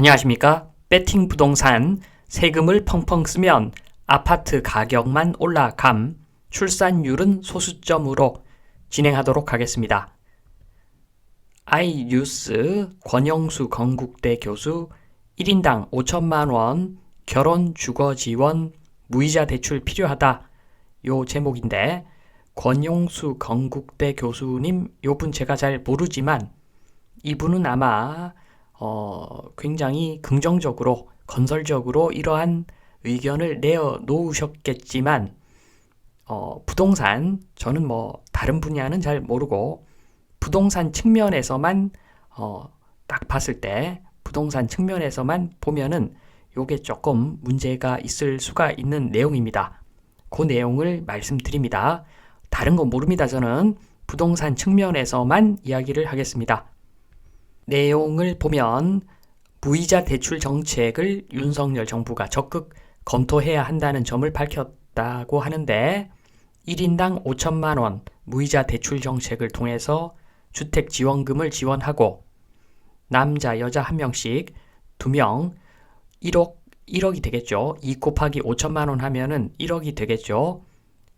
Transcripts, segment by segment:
안녕하십니까? 배팅 부동산 세금을 펑펑 쓰면 아파트 가격만 올라감 출산율은 소수점으로 진행하도록 하겠습니다. 아이뉴스 권영수 건국대 교수 1인당 5천만원 결혼 주거 지원 무이자 대출 필요하다 요 제목인데 권영수 건국대 교수님 요분 제가 잘 모르지만 이분은 아마 굉장히 긍정적으로 건설적으로 이러한 의견을 내어 놓으셨겠지만 부동산 저는 다른 분야는 잘 모르고 부동산 측면에서만 딱 봤을 때 부동산 측면에서만 보면은 요게 조금 문제가 있을 수가 있는 내용입니다. 그 내용을 말씀드립니다. 다른 거 모릅니다. 저는 부동산 측면에서만 이야기를 하겠습니다. 내용을 보면 무이자 대출 정책을 윤석열 정부가 적극 검토해야 한다는 점을 밝혔다고 하는데 1인당 5천만 원 무이자 대출 정책을 통해서 주택 지원금을 지원하고 남자 여자 한 명씩 2명 1억이 되겠죠. 2 곱하기 5천만 원 하면은 1억이 되겠죠.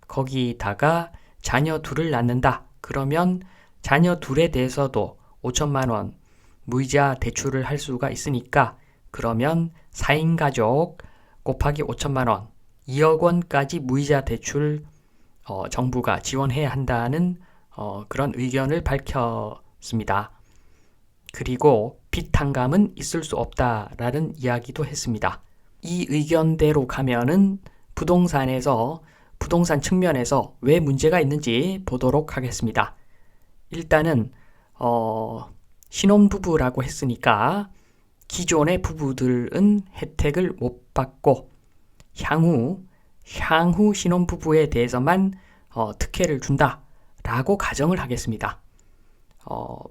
거기다가 자녀 둘을 낳는다. 그러면 자녀 둘에 대해서도 5천만 원 무이자 대출을 할 수가 있으니까 그러면 4인 가족 곱하기 5천만 원 2억 원까지 무이자 대출 정부가 지원해야 한다는 그런 의견을 밝혔습니다. 그리고 빚 탕감은 있을 수 없다라는 이야기도 했습니다. 이 의견대로 가면은 부동산 측면에서 왜 문제가 있는지 보도록 하겠습니다. 일단은 신혼부부라고 했으니까 기존의 부부들은 혜택을 못 받고 향후 신혼부부에 대해서만 특혜를 준다라고 가정을 하겠습니다.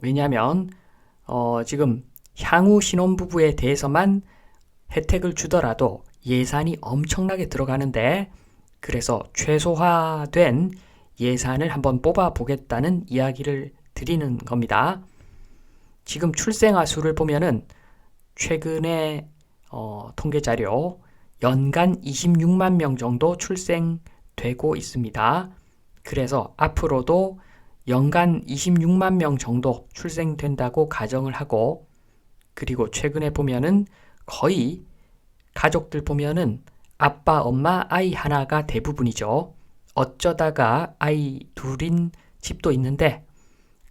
왜냐하면 지금 향후 신혼부부에 대해서만 혜택을 주더라도 예산이 엄청나게 들어가는데 그래서 최소화된 예산을 한번 뽑아 보겠다는 이야기를 드리는 겁니다. 지금 출생아 수를 보면은 최근에 통계자료 연간 26만 명 정도 출생되고 있습니다. 그래서 앞으로도 연간 26만 명 정도 출생된다고 가정을 하고 그리고 최근에 보면은 거의 가족들 보면은 아빠, 엄마, 아이 하나가 대부분이죠. 어쩌다가 아이 둘인 집도 있는데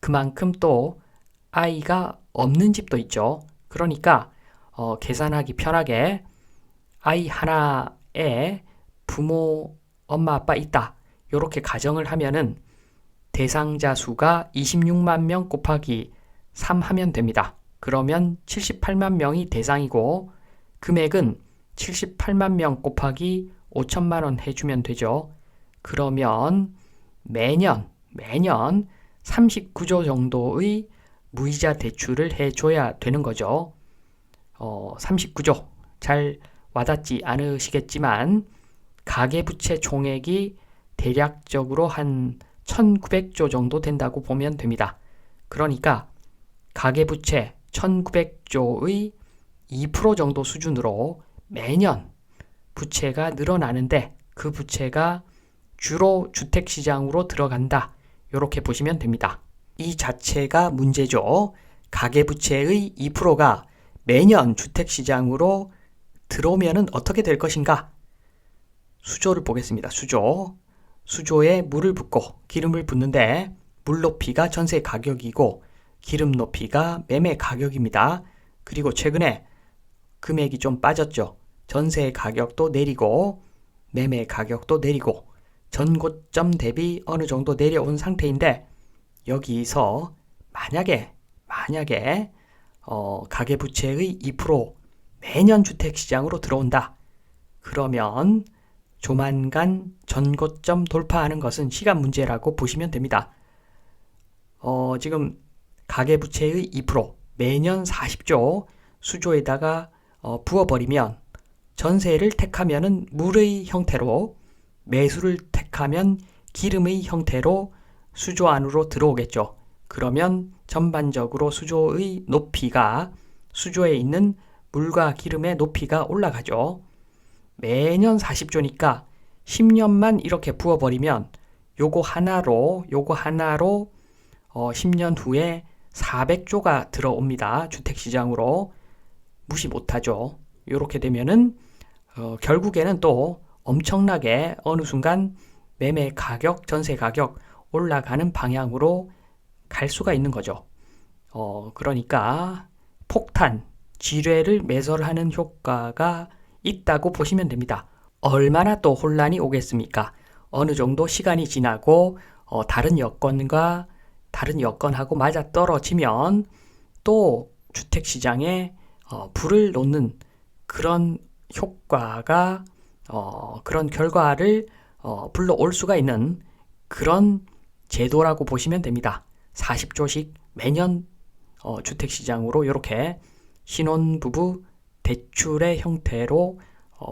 그만큼 또 아이가 없는 집도 있죠. 그러니까 계산하기 편하게 아이 하나에 부모, 엄마, 아빠 있다. 이렇게 가정을 하면은 대상자 수가 26만 명 곱하기 3 하면 됩니다. 그러면 78만 명이 대상이고 금액은 78만 명 곱하기 5천만 원 해주면 되죠. 그러면 매년 39조 정도의 무이자 대출을 해줘야 되는 거죠. 39조 잘 와닿지 않으시겠지만 가계부채 총액이 대략적으로 한 1900조 정도 된다고 보면 됩니다. 그러니까 가계부채 1900조의 2% 정도 수준으로 매년 부채가 늘어나는데 그 부채가 주로 주택시장으로 들어간다. 이렇게 보시면 됩니다. 이 자체가 문제죠. 가계부채의 2%가 매년 주택시장으로 들어오면 어떻게 될 것인가? 수조를 보겠습니다. 수조에 물을 붓고 기름을 붓는데 물 높이가 전세 가격이고 기름 높이가 매매 가격입니다. 그리고 최근에 금액이 좀 빠졌죠. 전세 가격도 내리고 매매 가격도 내리고 전고점 대비 어느 정도 내려온 상태인데 여기서 만약에 가계부채의 2% 매년 주택시장으로 들어온다. 그러면 조만간 전고점 돌파하는 것은 시간 문제라고 보시면 됩니다. 지금 가계부채의 2% 매년 40조 수조에다가 부어버리면 전세를 택하면은 물의 형태로 매수를 택하면 기름의 형태로 수조 안으로 들어오겠죠. 그러면 전반적으로 수조의 높이가 수조에 있는 물과 기름의 높이가 올라가죠. 매년 40조니까 10년만 이렇게 부어버리면 요거 하나로 10년 후에 400조가 들어옵니다. 주택시장으로. 무시 못하죠. 이렇게 되면은 결국에는 또 엄청나게 어느 순간 매매 가격, 전세 가격 올라가는 방향으로 갈 수가 있는 거죠. 그러니까 폭탄, 지뢰를 매설하는 효과가 있다고 보시면 됩니다. 얼마나 또 혼란이 오겠습니까? 어느 정도 시간이 지나고 다른 여건하고 맞아떨어지면 또 주택시장에 불을 놓는 그런 효과가 그런 결과를 불러올 수가 있는 그런 제도라고 보시면 됩니다. 40조씩 매년 주택시장으로 이렇게 신혼부부 대출의 형태로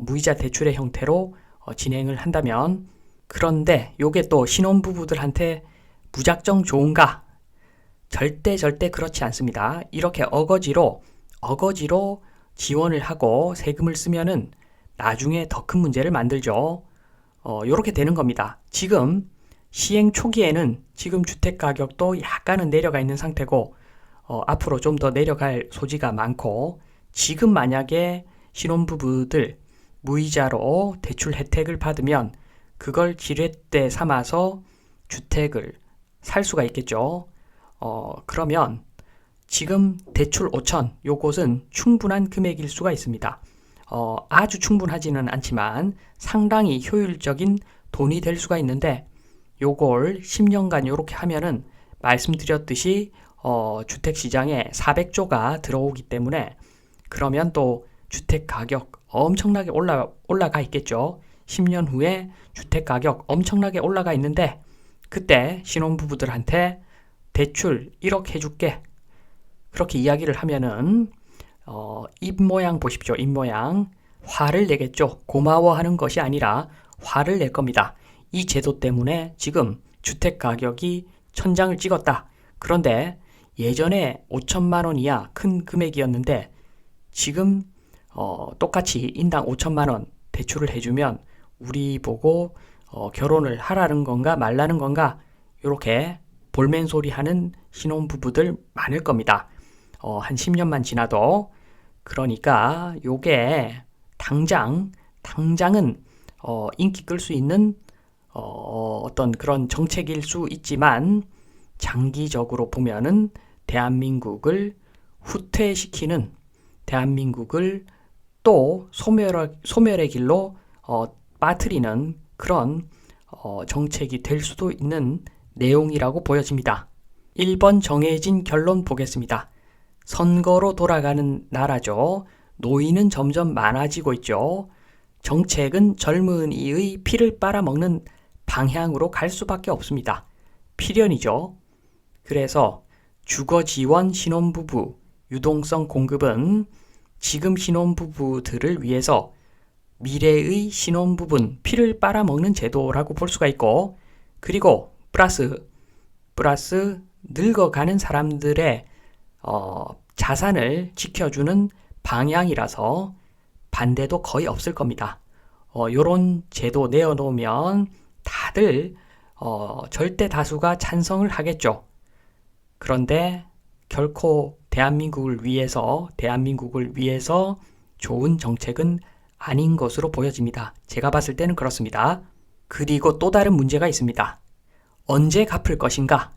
무이자 대출의 형태로 진행을 한다면, 그런데 요게 또 신혼부부들한테 무작정 좋은가? 절대 그렇지 않습니다. 이렇게 어거지로 지원을 하고 세금을 쓰면은 나중에 더 큰 문제를 만들죠. 요렇게 되는 겁니다. 지금 시행 초기에는 지금 주택 가격도 약간은 내려가 있는 상태고 앞으로 좀 더 내려갈 소지가 많고, 지금 만약에 신혼부부들 무이자로 대출 혜택을 받으면 그걸 기회때 삼아서 주택을 살 수가 있겠죠. 그러면 지금 대출 5천 요것은 충분한 금액일 수가 있습니다. 아주 충분하지는 않지만 상당히 효율적인 돈이 될 수가 있는데, 요걸 10년간 요렇게 하면은 말씀드렸듯이 주택시장에 400조가 들어오기 때문에, 그러면 또 주택 가격 엄청나게 올라가 있겠죠. 10년 후에 주택 가격 엄청나게 올라가 있는데, 그때 신혼부부들한테 대출 1억 해줄게, 그렇게 이야기를 하면은 입 모양 보십시오. 입 모양. 화를 내겠죠. 고마워하는 것이 아니라 화를 낼 겁니다. 이 제도 때문에 지금 주택 가격이 천장을 찍었다. 그런데 예전에 5천만 원 이하 큰 금액이었는데 지금 똑같이 인당 5천만 원 대출을 해주면 우리 보고 결혼을 하라는 건가 말라는 건가, 이렇게 볼멘소리 하는 신혼부부들 많을 겁니다. 한 10년만 지나도. 그러니까 요게 당장은 인기 끌 수 있는 어떤 그런 정책일 수 있지만, 장기적으로 보면은 대한민국을 후퇴시키는, 대한민국을 또 소멸의 길로 빠뜨리는 그런 정책이 될 수도 있는 내용이라고 보여집니다. 1번 정해진 결론 보겠습니다. 선거로 돌아가는 나라죠. 노인은 점점 많아지고 있죠. 정책은 젊은이의 피를 빨아먹는 방향으로 갈 수밖에 없습니다. 필연이죠. 그래서 주거지원 신혼부부 유동성 공급은 지금 신혼부부들을 위해서 미래의 신혼부부는 피를 빨아먹는 제도라고 볼 수가 있고, 그리고 플러스 늙어가는 사람들의 자산을 지켜주는 방향이라서 반대도 거의 없을 겁니다. 요런 제도 내어놓으면 다들 절대 다수가 찬성을 하겠죠. 그런데 결코 대한민국을 위해서 좋은 정책은 아닌 것으로 보여집니다. 제가 봤을 때는 그렇습니다. 그리고 또 다른 문제가 있습니다. 언제 갚을 것인가?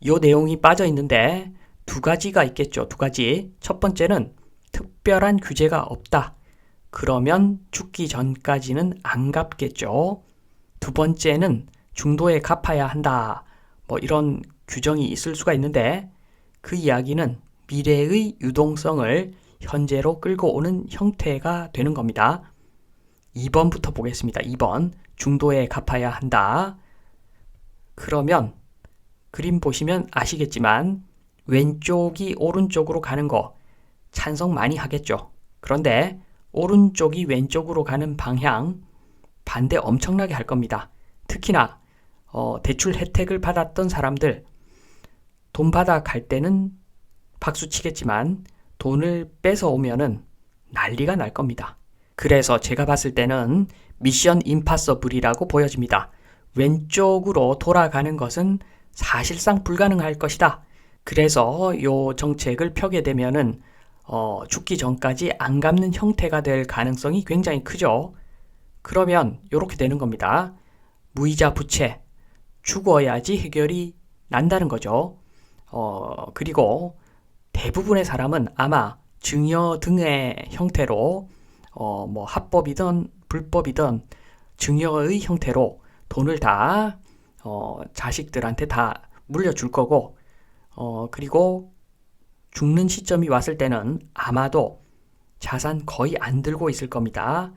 요 내용이 빠져 있는데 두 가지가 있겠죠. 두 가지. 첫 번째는 특별한 규제가 없다. 그러면 죽기 전까지는 안 갚겠죠. 두 번째는 중도에 갚아야 한다. 뭐 이런 규정이 있을 수가 있는데, 그 이야기는 미래의 유동성을 현재로 끌고 오는 형태가 되는 겁니다. 2번부터 보겠습니다. 2번. 중도에 갚아야 한다. 그러면 그림 보시면 아시겠지만 왼쪽이 오른쪽으로 가는 거 찬성 많이 하겠죠. 그런데 오른쪽이 왼쪽으로 가는 방향 반대 엄청나게 할 겁니다. 특히나 대출 혜택을 받았던 사람들, 돈 받아 갈 때는 박수 치겠지만 돈을 뺏어 오면은 난리가 날 겁니다. 그래서 제가 봤을 때는 미션 임파서블이라고 보여집니다. 왼쪽으로 돌아가는 것은 사실상 불가능할 것이다. 그래서 요 정책을 펴게 되면은 죽기 전까지 안 갚는 형태가 될 가능성이 굉장히 크죠. 그러면 이렇게 되는 겁니다. 무이자 부채, 죽어야지 해결이 난다는 거죠. 그리고 대부분의 사람은 아마 증여 등의 형태로 뭐 합법이든 불법이든 증여의 형태로 돈을 다 자식들한테 다 물려줄 거고 그리고 죽는 시점이 왔을 때는 아마도 자산 거의 안 들고 있을 겁니다.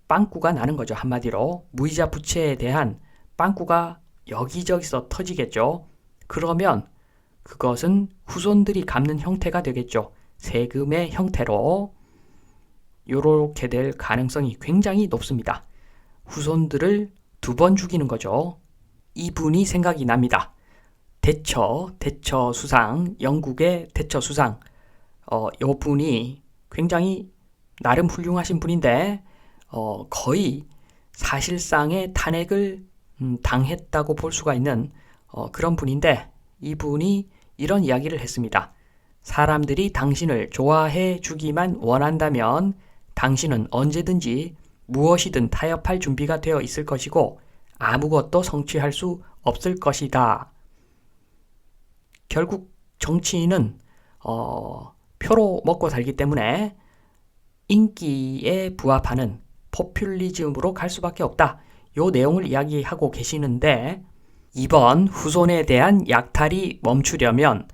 빵꾸가 나는 거죠. 한마디로 무이자 부채에 대한 빵꾸가 여기저기서 터지겠죠. 그러면 그것은 후손들이 갚는 형태가 되겠죠. 세금의 형태로 요렇게 될 가능성이 굉장히 높습니다. 후손들을 2번 죽이는 거죠. 이분이 생각이 납니다. 대처 수상, 영국의 대처 수상. 요 분이 굉장히 나름 훌륭하신 분인데 거의 사실상의 탄핵을 당했다고 볼 수가 있는 그런 분인데 이분이 이런 이야기를 했습니다. 사람들이 당신을 좋아해 주기만 원한다면 당신은 언제든지 무엇이든 타협할 준비가 되어 있을 것이고 아무것도 성취할 수 없을 것이다. 결국 정치인은 표로 먹고 살기 때문에 인기에 부합하는 포퓰리즘으로 갈 수밖에 없다. 요 내용을 이야기하고 계시는데 이번 후손에 대한 약탈이 멈추려면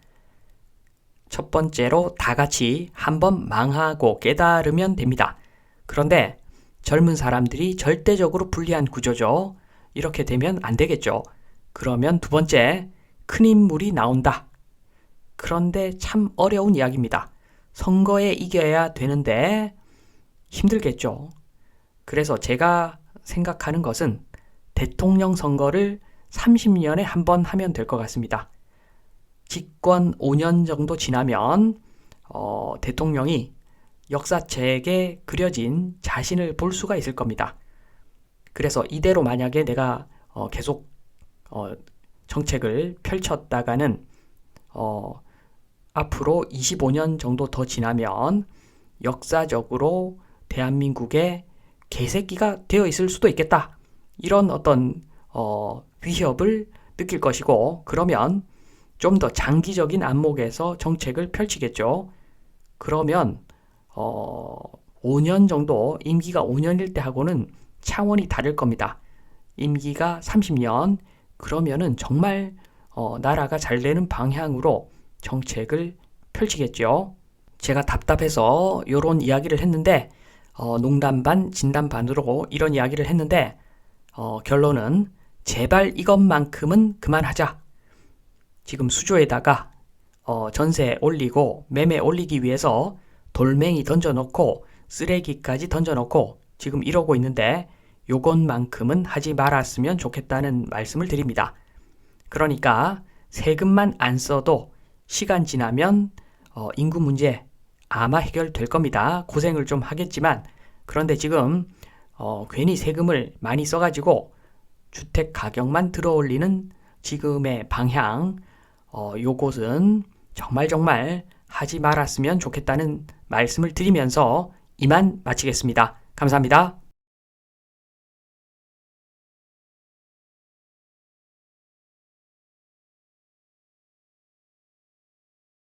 첫 번째로 다 같이 한번 망하고 깨달으면 됩니다. 그런데 젊은 사람들이 절대적으로 불리한 구조죠. 이렇게 되면 안 되겠죠. 그러면 두 번째, 큰 인물이 나온다. 그런데 참 어려운 이야기입니다. 선거에 이겨야 되는데 힘들겠죠. 그래서 제가 생각하는 것은 대통령 선거를 30년에 한 번 하면 될 것 같습니다. 집권 5년 정도 지나면 대통령이 역사책에 그려진 자신을 볼 수가 있을 겁니다. 그래서 이대로 만약에 내가 계속 정책을 펼쳤다가는 앞으로 25년 정도 더 지나면 역사적으로 대한민국의 개새끼가 되어 있을 수도 있겠다. 이런 어떤 위협을 느낄 것이고 그러면 좀 더 장기적인 안목에서 정책을 펼치겠죠. 그러면 5년 정도 임기가 5년일 때 하고는 차원이 다를 겁니다. 임기가 30년 그러면은 정말 나라가 잘 되는 방향으로 정책을 펼치겠죠. 제가 답답해서 이런 이야기를 했는데 농담 반 진담 반으로 이런 이야기를 했는데 결론은 제발 이것만큼은 그만하자. 지금 수조에다가 전세 올리고 매매 올리기 위해서 돌멩이 던져놓고 쓰레기까지 던져놓고 지금 이러고 있는데 요것만큼은 하지 말았으면 좋겠다는 말씀을 드립니다. 그러니까 세금만 안 써도 시간 지나면 인구 문제 아마 해결될 겁니다. 고생을 좀 하겠지만 그런데 지금 괜히 세금을 많이 써가지고 주택 가격만 들어올리는 지금의 방향 요것은 정말 하지 말았으면 좋겠다는 말씀을 드리면서 이만 마치겠습니다. 감사합니다.